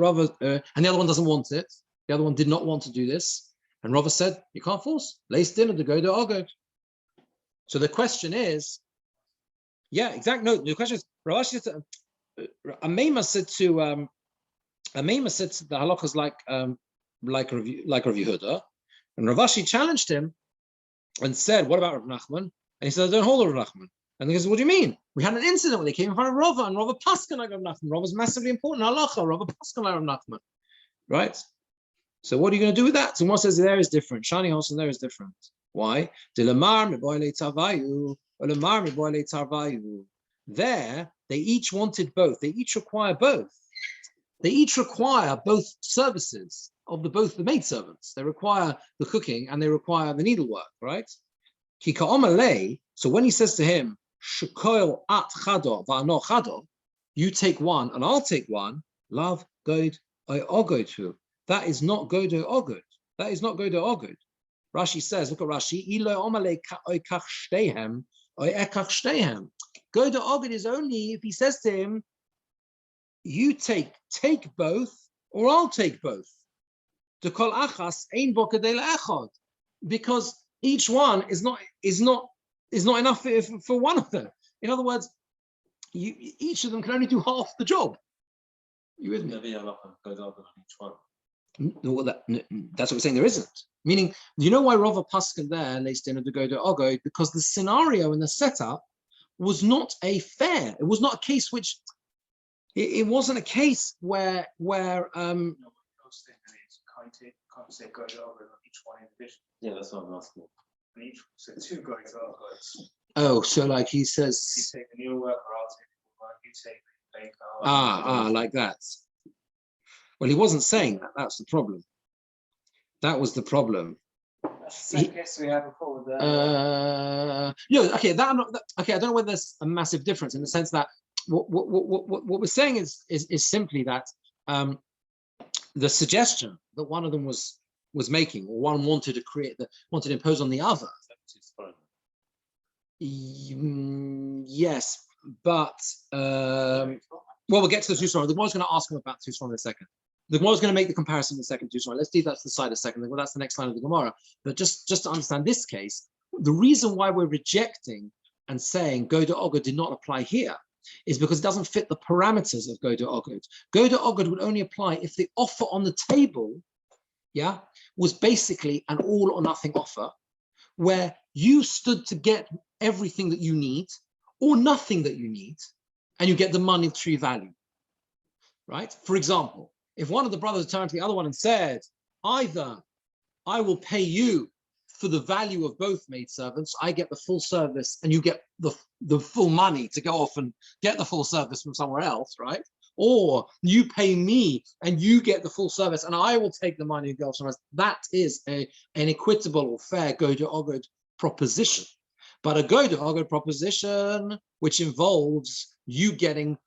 other one doesn't want it. The other one did not want to do this, and Rava said, you can't force. Leis dinner to go to Ogod. So the question is. Yeah, exactly. No, the question is, Amema said to the halachas like Rav Yehuda, and Rav Ashi challenged him and said, "What about Rav Nachman?" And he said, "I don't hold Rav Nachman." And he says, "What do you mean? We had an incident where they came in front of Rava, and Rava paskan like Rav Nachman. Rava's massively important halacha. Rava paskan like Rav Nachman, right? So what are you going to do with that?" So one says there is different. Shani Hosen there is different. Why? There, they each wanted both. They each require both. They each require both services of both the maidservants. They require the cooking and they require the needlework, right? So when he says to him, "Shekoil at chado va'ano chado," you take one and I'll take one. Love god ogodu. That is not god ogod. That is not god ogod. Rashi says, look at Rashi, go to Ogod is only if he says to him, you take both, or I'll take both. Because each one is not enough for one of them. In other words, each of them can only do half the job. You with me? No, that's what we're saying. There isn't. Meaning, you know why Rava Paskin there lays dinner to go to Ogod? Because the scenario and the setup was not a fair. It was not a case which. It wasn't a case where. Can't say go to Ogod on each one individually. Yeah, that's what I'm asking. And each so 2 go to Ogods. Oh, so like he says. You take the new work, or I'll take the work. You take the bake. Like that. Well, he wasn't saying that. That's the problem. That was the problem. That's the same case we had before with the. Okay. I don't know whether there's a massive difference in the sense that what we're saying is simply that the suggestion that one of them was making, or one wanted to impose on the other. Yes, but we'll get to the two stories. The Gemora is going to ask him about two stories in a second. The Gemora is going to make the comparison in the second two stories. Let's leave that to the side a second. Well, that's the next line of the Gemora. But just to understand this case, the reason why we're rejecting and saying go to Ogod did not apply here is because it doesn't fit the parameters of Goda Ogod. Goda Ogod would only apply if the offer on the table, yeah, was basically an all or nothing offer, where you stood to get everything that you need or nothing that you need, and you get the monetary value, right? For example, if one of the brothers turned to the other one and said, either I will pay you for the value of both maidservants, I get the full service and you get the full money to go off and get the full service from somewhere else, right? Or you pay me and you get the full service and I will take the money and go somewhere else. That is an equitable or fair Goda Ogod proposition. But a Goda Ogod proposition, which involves you getting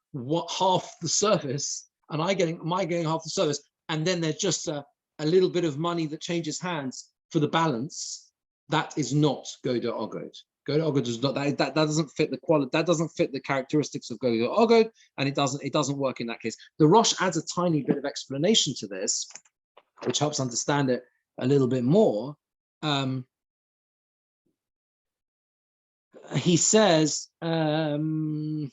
half the service and getting half the service, and then there's just a little bit of money that changes hands for the balance, that is not Goda Ogod. Goda Ogod does not, that doesn't fit the quality, that doesn't fit the characteristics of Goda Ogod, and it doesn't work in that case. The Rosh adds a tiny bit of explanation to this, which helps understand it a little bit more. He says, V'lo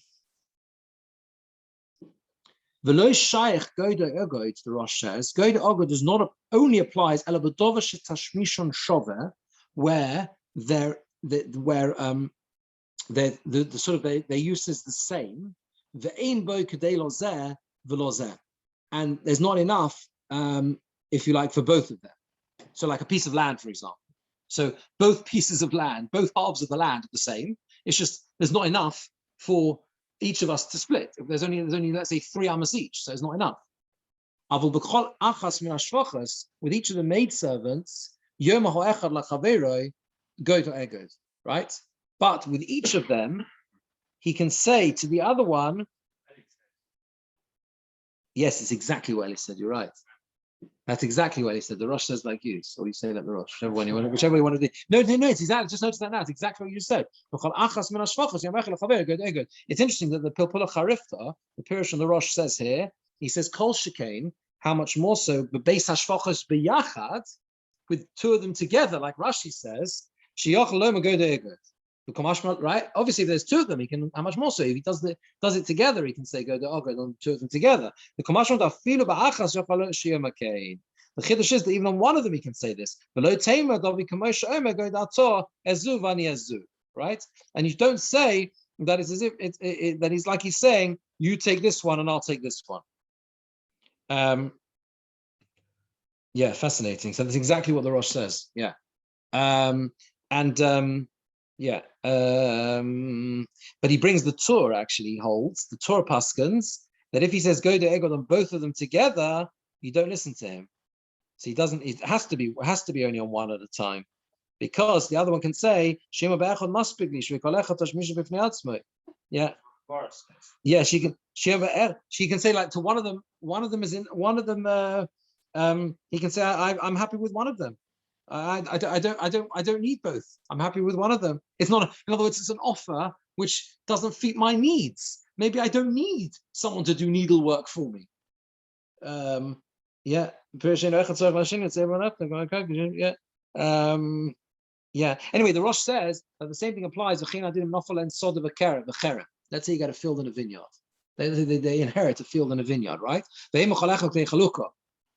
shaykh Goda Ogod, the Rosh says, Goda Ogod does not only applies elabadova shetashmishon shover, where their sort of their use is the same. Ve'ein bo kedei lozeh v'lozeh, and there's not enough, if you like, for both of them. So, like a piece of land, for example. So both pieces of land, both halves of the land are the same. It's just there's not enough for each of us to split. If there's only let's say 3 amas each, so it's not enough. With each of the maidservants, right? But with each of them, he can say to the other one, yes, it's exactly what he said. You're right. That's exactly what he said. The Rosh says like you, so you say that the Rosh, whichever one of the. No, it's exactly. Just notice that now. It's exactly what you said. It's interesting that the Pilpula Charifta, the Pirush and the Rosh says here, he says Kol Shekain, how much more so, but Beis Hashvachos biyachad, with 2 of them together, like Rashi says, Shiach lo Goda Egod. Right? Obviously, if there's 2 of them, he can. How much more so? If he does it together, he can say Goda Ogod on 2 of them together. The Chiddush is that even on one of them, he can say this. Right? And you don't say that it's as if that he's like he's saying, you take this one and I'll take this one. Yeah, fascinating. So that's exactly what the Rosh says. Yeah. Yeah, but he brings the Torah, actually holds, the Torah paskins, that if he says go to Egod on both of them together, you don't listen to him. So he doesn't, it has to be only on one at a time. Because the other one can say, Shema Be'echad Maspigli, Shvikolecha Tashmisha B'fnei Atzmai. Yeah. Yeah, she can say like to one of them he can say, I'm happy with one of them. I don't need both. I'm happy with one of them. It's not, in other words, it's an offer which doesn't fit my needs. Maybe I don't need someone to do needlework for me. Yeah. Yeah. Anyway, the Rosh says that the same thing applies. Let's say you got a field in a vineyard. They inherit a field in a vineyard, right? And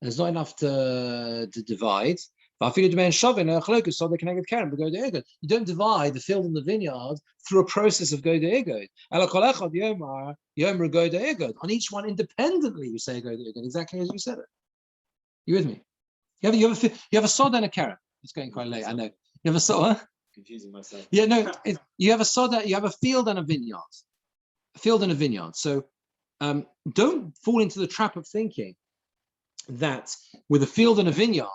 it's not enough to divide. You don't divide the field and the vineyard through a process of Goda Egod. On each one independently, you say Goda Egod, exactly as you said it. You with me? You have a sod and a carrot. It's getting quite late, I know. You have a sod, huh? Confusing myself. Yeah, no, you have a sod, you have a field and a vineyard. A field and a vineyard. So don't fall into the trap of thinking that with a field and a vineyard,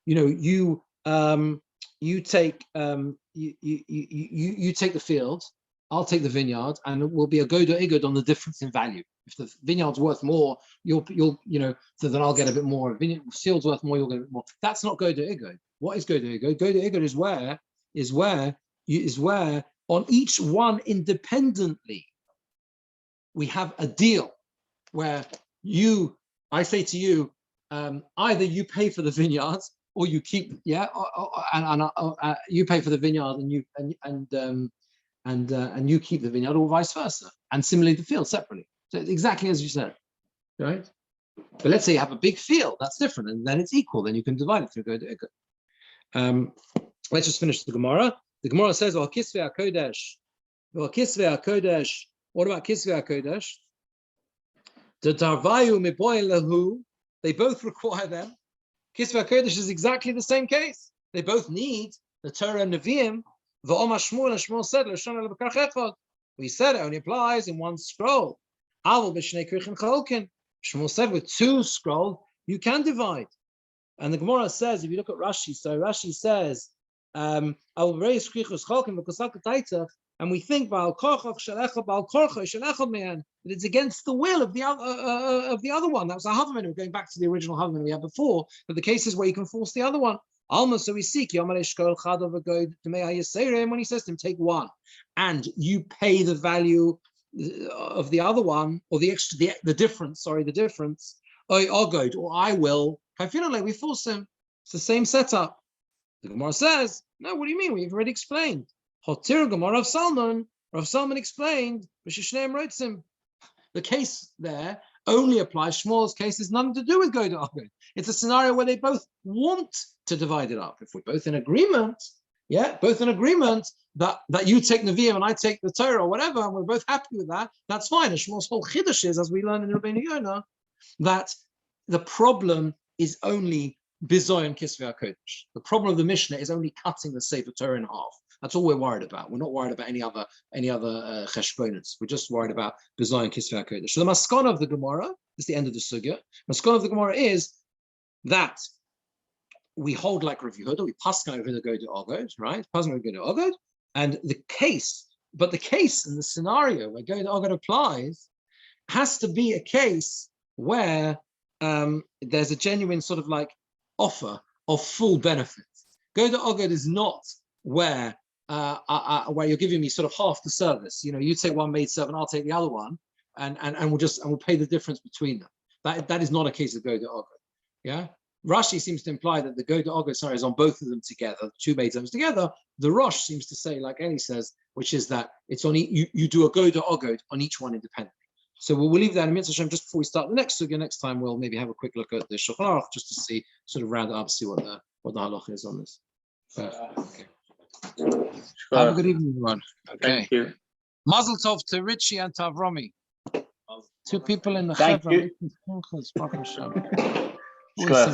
you take the field, I'll take the vineyard, and it will be a Goda Egod on the difference in value. If the vineyard's worth more, so then I'll get a bit more. If the field's worth more, you'll get a bit more. That's not Goda Egod. What is Goda Egod? Goda Egod is where on each one independently we have a deal where I say to you, either you pay for the vineyard or you keep, you pay for the vineyard and you keep the vineyard, or vice versa. and similarly the field separately. So exactly as you said, right? But let's say you have a big field, that's different, and then it's equal. Then you can divide it through go to go. Let's just finish the Gemara. The Gemara says, "Well, kisvei hakodesh, well, kisvei hakodesh." What about kisvei hakodesh? The tarvayu miboy lahu. They both require them. Kisvei hakodesh is exactly the same case. They both need the Torah and Nevi'im. V'omar Shmuel, and Shmuel said, "L'shon el b'karach echad." We said it only applies in one scroll. Aval b'shnei krichin cholkin. Shmuel said with two scrolls you can divide. And the Gemara says, if you look at Rashi, so Rashi says, I will raise krichos cholkin v'kosaka taitach, and we think that it's against the will of the other one. That was a Havman. We're going back to the original Havman we had before, but the cases where you can force the other one. Alma, so we seek when he says to him, take one, and you pay the value of the other one, or the extra, the difference. Sorry, the difference. Or I will. We force him. It's the same setup. The Gemara says, no. What do you mean? We've already explained. Hotir Gemara of Salman. Rav Salman explained. The case there only applies. Shmuel's case has nothing to do with go to Ogod. It's a scenario where they both want to divide it up. If we're both in agreement, both in agreement that you take Nevi'im and I take the Torah or whatever, and we're both happy with that, that's fine. And Shmuel's whole chiddush is, as we learn in Rabbeinu Yonah, that the problem is only Bizoy and Kisvei HaKodesh. The problem of the Mishnah is only cutting the Sefer Torah in half. That's all we're worried about. We're not worried about any other cheshbonos. We're just worried about Bizoy and Kisvei HaKodesh. So the maskana of the Gemara is the end of the sugya. Maskana of the Gemara is that we hold like Rav Yehuda, we pass over the go to Ogod, right? Pass over go to Ogod, and the case and the scenario where go to Ogod applies has to be a case where there's a genuine sort of like offer of full benefit. Go to Ogod is not where you're giving me sort of half the service. You take one maid servant, I'll take the other one, and we'll pay the difference between them. That is not a case of go to Ogod. Yeah. Rashi seems to imply that the go to Ogod is on both of them together, two maid servants together. The Rosh seems to say, like Eli says, which is that it's on you do a go to Ogod on each one independently. So we'll leave that in Mitzvah Hashem just before we start the next sugya. Next time we'll maybe have a quick look at the Shulchan Aruch just to see, sort of round it up, see what the halacha is on this. Okay. Have a good evening, everyone. Okay. Thank you. Mazel tov to Richie and to Avromi. Two people in the Chevron.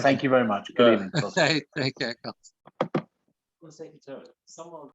Thank you very much. Good evening. Okay, take care. Someone